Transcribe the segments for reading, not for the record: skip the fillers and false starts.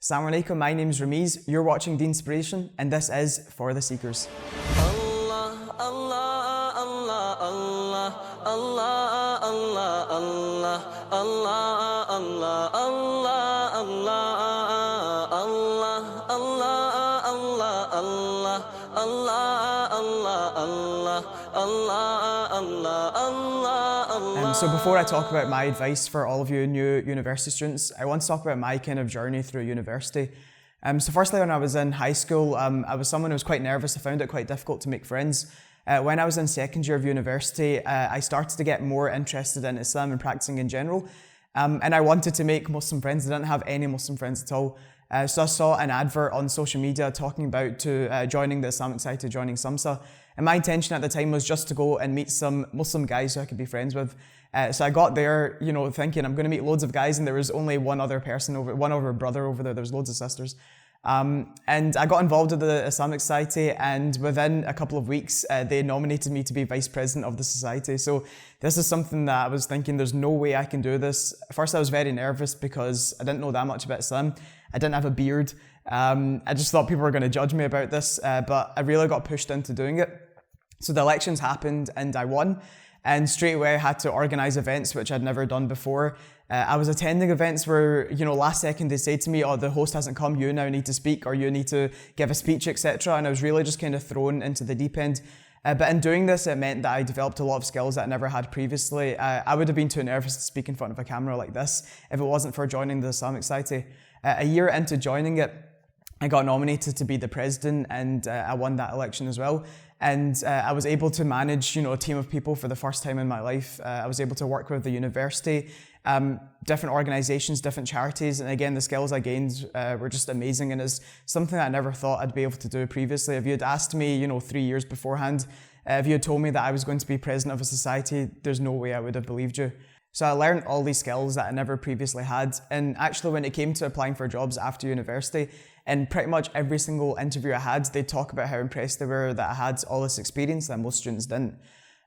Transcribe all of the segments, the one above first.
Assalamu alaikum, my name's Rameez, you're watching Deenspiration, and this is For the Seekers. Allah, Allah, Allah, Allah, Allah, Allah, Allah, Allah, Allah, Allah, Allah, Allah, Allah, Allah, Allah, Allah, Allah, Allah, Allah. So before I talk about my advice for all of you new university students, I want to talk about my kind of journey through university. So firstly, when I was in high school, I was someone who was quite nervous. I found it quite difficult to make friends. When I was in second year of university, I started to get more interested in Islam and practicing in general. And I wanted to make Muslim friends. I didn't have any Muslim friends at all. So I saw an advert on social media talking about joining the Islamic Society, joining SUMSA. And my intention at the time was just to go and meet some Muslim guys who I could be friends with. So I got there, thinking I'm going to meet loads of guys, and there was only one other person one other brother over there. There was loads of sisters. And I got involved with the Islamic Society, and within a couple of weeks, they nominated me to be vice president of the society. So this is something that I was thinking, there's no way I can do this. First, I was very nervous because I didn't know that much about Islam. I didn't have a beard. I just thought people were going to judge me about this, but I really got pushed into doing it. So the elections happened and I won. And straight away I had to organise events which I'd never done before. I was attending events where, last second they say to me, oh, the host hasn't come, you now need to speak, or you need to give a speech, etc. And I was really just kind of thrown into the deep end. But in doing this, it meant that I developed a lot of skills that I never had previously. I would have been too nervous to speak in front of a camera like this if it wasn't for joining the Islamic Society. A year into joining it, I got nominated to be the president, and I won that election as well. And I was able to manage, a team of people for the first time in my life. I was able to work with the university, different organisations, different charities, and again, the skills I gained were just amazing, and it's something I never thought I'd be able to do previously. If you had asked me, 3 years beforehand, if you had told me that I was going to be president of a society, there's no way I would have believed you. So I learned all these skills that I never previously had, and actually when it came to applying for jobs after university, in pretty much every single interview I had, they'd talk about how impressed they were that I had all this experience that most students didn't.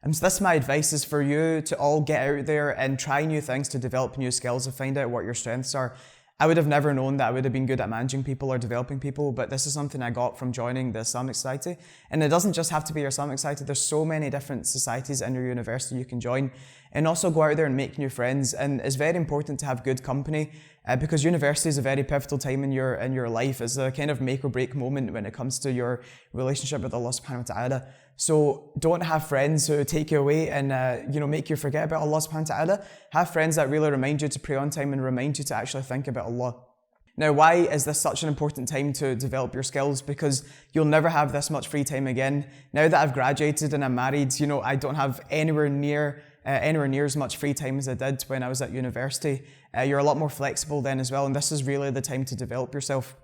And so this, my advice is for you to all get out there and try new things, to develop new skills, and find out what your strengths are. I would have never known that I would have been good at managing people or developing people, but this is something I got from joining the Islamic Society. And it doesn't just have to be your Islamic Society, there's so many different societies in your university you can join. And also go out there and make new friends. And it's very important to have good company because university is a very pivotal time in your life. It's a kind of make or break moment when it comes to your relationship with Allah SWT. So don't have friends who take you away and make you forget about Allah SWT. Have friends that really remind you to pray on time and remind you to actually think about Allah. Now, why is this such an important time to develop your skills? Because you'll never have this much free time again. Now that I've graduated and I'm married, I don't have anywhere near as much free time as I did when I was at university. You're a lot more flexible then as well, and this is really the time to develop yourself.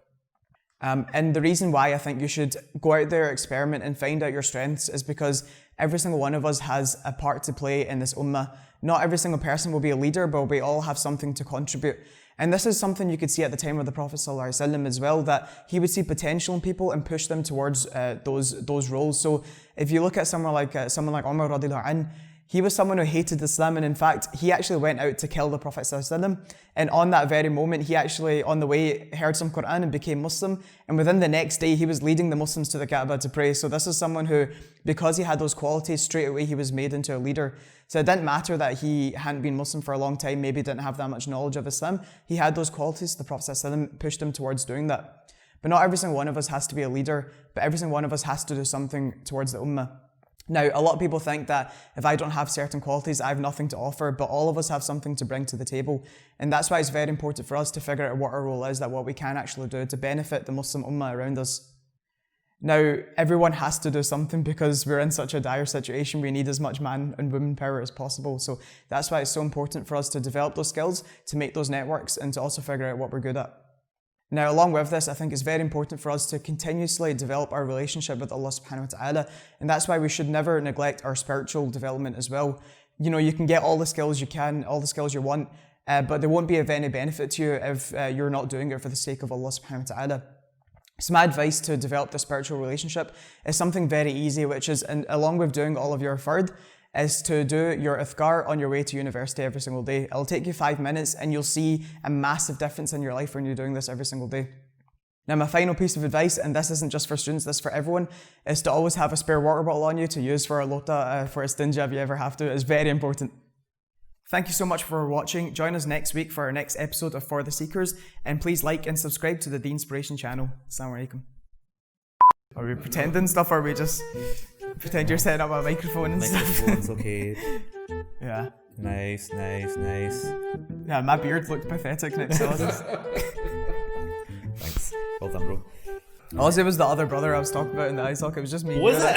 And the reason why I think you should go out there, experiment, and find out your strengths is because every single one of us has a part to play in this ummah. Not every single person will be a leader, but we all have something to contribute. And this is something you could see at the time of the Prophet ﷺ as well, that he would see potential in people and push them towards those roles. So if you look at someone like Umar radiallahu anh, he was someone who hated Islam, and in fact, he actually went out to kill the Prophet ﷺ. And on that very moment, he actually, on the way, heard some Quran and became Muslim. And within the next day, he was leading the Muslims to the Kaaba to pray. So this is someone who, because he had those qualities, straight away he was made into a leader. So it didn't matter that he hadn't been Muslim for a long time, maybe didn't have that much knowledge of Islam. He had those qualities. The Prophet ﷺ pushed him towards doing that. But not every single one of us has to be a leader, but every single one of us has to do something towards the ummah. Now, a lot of people think that if I don't have certain qualities, I have nothing to offer, but all of us have something to bring to the table. And that's why it's very important for us to figure out what our role is, what we can actually do to benefit the Muslim ummah around us. Now, everyone has to do something because we're in such a dire situation. We need as much man and woman power as possible. So that's why it's so important for us to develop those skills, to make those networks, and to also figure out what we're good at. Now, along with this, I think it's very important for us to continuously develop our relationship with Allah SWT, and that's why we should never neglect our spiritual development as well. You can get all the skills you can, all the skills you want, but they won't be of any benefit to you if you're not doing it for the sake of Allah SWT. So my advice to develop the spiritual relationship is something very easy, which is, along with doing all of your fard, is to do your iftar on your way to university every single day. It'll take you 5 minutes and you'll see a massive difference in your life when you're doing this every single day. Now, my final piece of advice, and this isn't just for students, this is for everyone, is to always have a spare water bottle on you to use for a lota, for a stinja if you ever have to. It's very important. Thank you so much for watching. Join us next week for our next episode of For the Seekers, and please like and subscribe to the Deenspiration channel. Assalamu alaikum. Are we pretending stuff, or are we just pretend you're setting up a microphone and stuff? Microphone's okay. Yeah. Nice. Yeah, my beard looked pathetic next to Ozzy's. Thanks. Well done, bro. Ozzy was the other brother I was talking about in the ice hockey. It was just me. Was it?